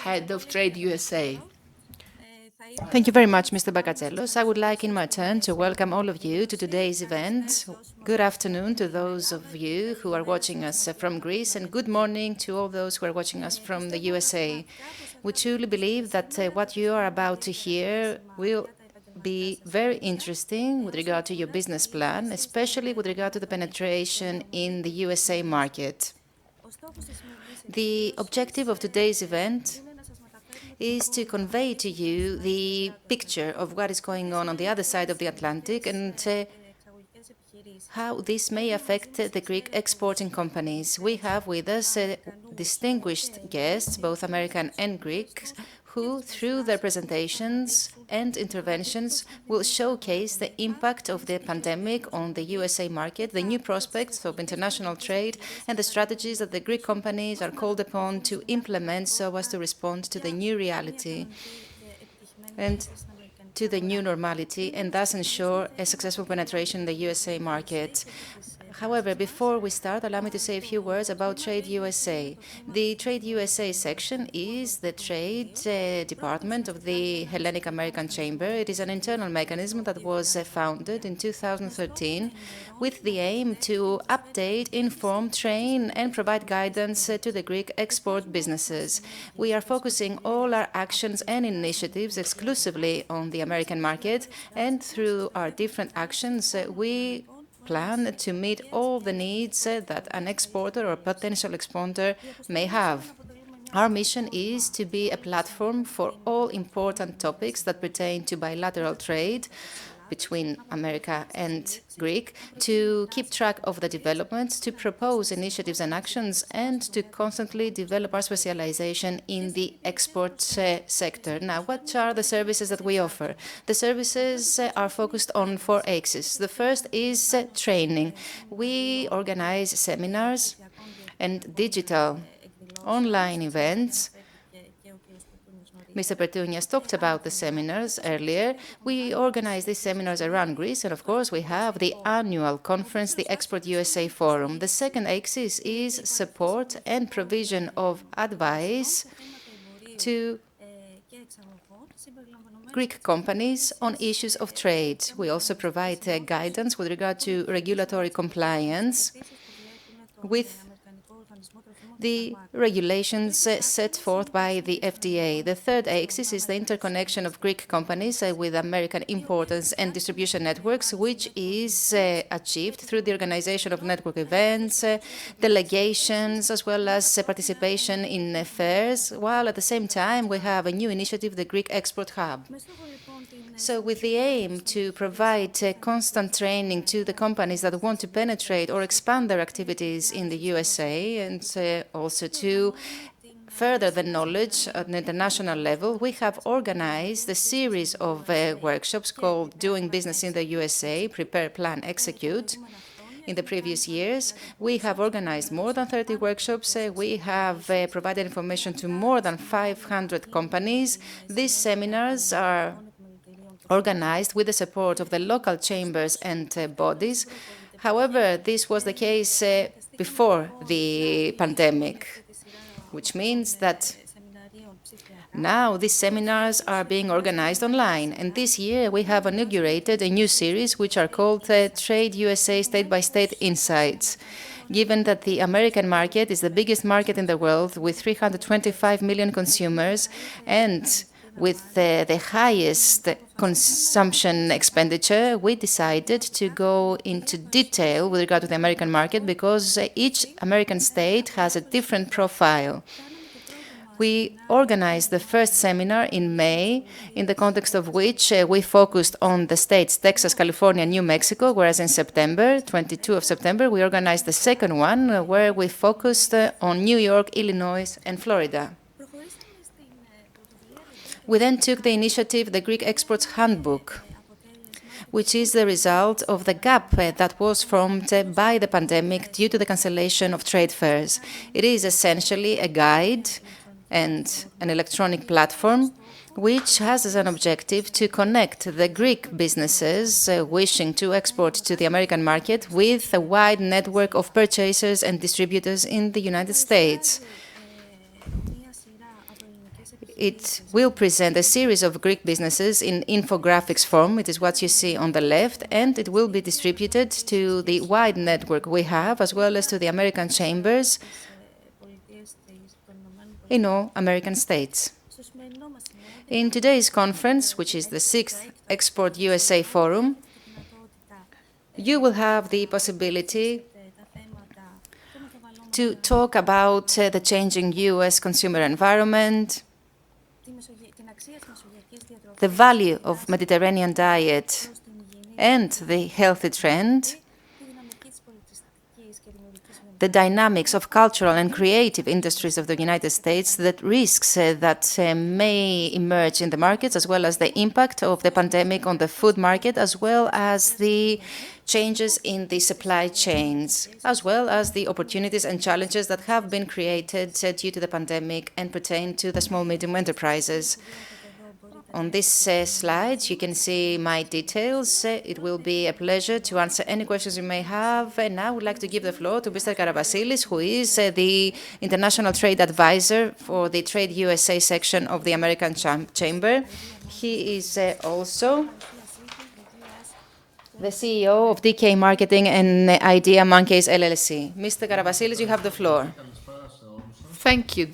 head of TradeUSA. Thank you very much, Mr. Bakatselos. I would like, in my turn, to welcome all of you to today's event. Good afternoon to those of you who are watching us from Greece, and good morning to all those who are watching us from the USA. We truly believe that what you are about to hear will be very interesting with regard to your business plan, especially with regard to the penetration in the USA market. The objective of today's event is to convey to you the picture of what is going on the other side of the Atlantic and how this may affect the Greek exporting companies. We have with us distinguished guests, both American and Greek, who, through their presentations and interventions, will showcase the impact of the pandemic on the USA market, the new prospects of international trade, and the strategies that the Greek companies are called upon to implement so as to respond to the new reality and to the new normality, and thus ensure a successful penetration in the USA market. However, before we start, allow me to say a few words about TradeUSA. The TradeUSA section is the trade department of the Hellenic American Chamber. It is an internal mechanism that was founded in 2013 with the aim to update, inform, train, and provide guidance to the Greek export businesses. We are focusing all our actions and initiatives exclusively on the American market, and through our different actions, we plan to meet all the needs that an exporter or potential exporter may have. Our mission is to be a platform for all important topics that pertain to bilateral trade between America and Greek, to keep track of the developments, to propose initiatives and actions, and to constantly develop our specialization in the export sector. Now, what are the services that we offer? The services are focused on 4 axes. The first is training. We organize seminars and digital online events. Mr. Pertunias talked about the seminars earlier. We organize these seminars around Greece, and of course we have the annual conference, the ExportUSA Forum. The second axis is support and provision of advice to Greek companies on issues of trade. We also provide guidance with regard to regulatory compliance with the regulations set forth by the FDA. The third axis is the interconnection of Greek companies with American importers and distribution networks, which is achieved through the organization of network events, delegations, as well as participation in fairs, while at the same time we have a new initiative, the Greek Export Hub. So with the aim to provide constant training to the companies that want to penetrate or expand their activities in the USA, and also to further the knowledge at an international level, we have organized a series of workshops called Doing Business in the USA, Prepare, Plan, Execute. In the previous years, we have organized more than 30 workshops. We have provided information to more than 500 companies. These seminars are organized with the support of the local chambers and bodies. However, this was the case before the pandemic, which means that now these seminars are being organized online. And this year we have inaugurated a new series which are called TradeUSA State-by-State Insights. Given that the American market is the biggest market in the world with 325 million consumers and with the highest consumption expenditure, we decided to go into detail with regard to the American market because each American state has a different profile. We organized the first seminar in May, in the context of which we focused on the states Texas, California, New Mexico, whereas in September, 22 of September, we organized the second one where we focused on New York, Illinois, and Florida. We then took the initiative, the Greek Exports HandBook, which is the result of the gap that was formed by the pandemic due to the cancellation of trade fairs. It is essentially a guide and an electronic platform which has as an objective to connect the Greek businesses wishing to export to the American market with a wide network of purchasers and distributors in the United States. It will present a series of Greek businesses in infographics form. It is what you see on the left, and it will be distributed to the wide network we have, as well as to the American chambers in all American states. In today's conference, which is the 6th ExportUSA Forum, you will have the possibility to talk about the changing US consumer environment, the value of Mediterranean diet and the healthy trend, the dynamics of cultural and creative industries of the United States, the risks that may emerge in the markets, as well as the impact of the pandemic on the food market, as well as the changes in the supply chains, as well as the opportunities and challenges that have been created due to the pandemic and pertain to the small medium enterprises. On this slide, you can see my details. It will be a pleasure to answer any questions you may have. And now I would like to give the floor to Mr. Karabasilis, who is the International Trade Advisor for the TradeUSA section of the American Chamber. He is also the CEO of DK Marketing and Idea Monkeys LLC. Mr. Karabasilis, you have the floor. Thank you.